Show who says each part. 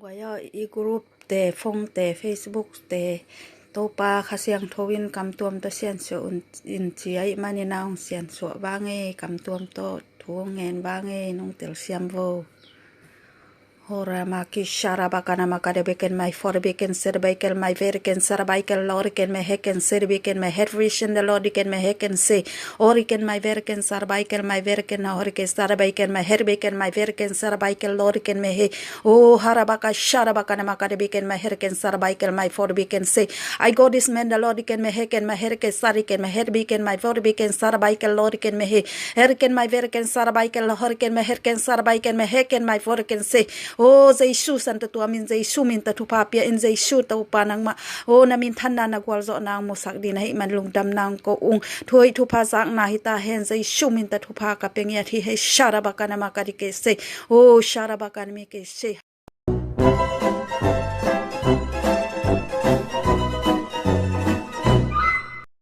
Speaker 1: Guaya i group te phong te Facebook te topa khasiang thowin kam tuam to sian so in chi ai mani naung sian so bange kam tuam to thuangen bange nong tel siam vo Hora maki sharabakana makadebeken my forbeken serbikel my verken sarbikel loriken me heken serbiken my head vision the loriken me heken se oriken my verken sarbikel my verken horike sarbiken my herbeken my verken sarbikel loriken me he oh harabaka sharabakana makadebeken my herken sarbikel my forbeken se I go this man the loriken me heken my herken sariken my herbeken my forbeken sarbikel loriken me he herken my verken sarbikel horiken me herken sarbiken me heken my forken se oh Jesu santa tu amin Jesu min ta tu papia in Jesu ta upanang ma oh namin thana na gwal zo nang mo sak din hai man lungdam nang ko ung thui thu pha sak na hi ta hen Jesu min ta thu pha ka pengya thi he sharabaka na ma ka ri ke se oh sharabaka mi ke se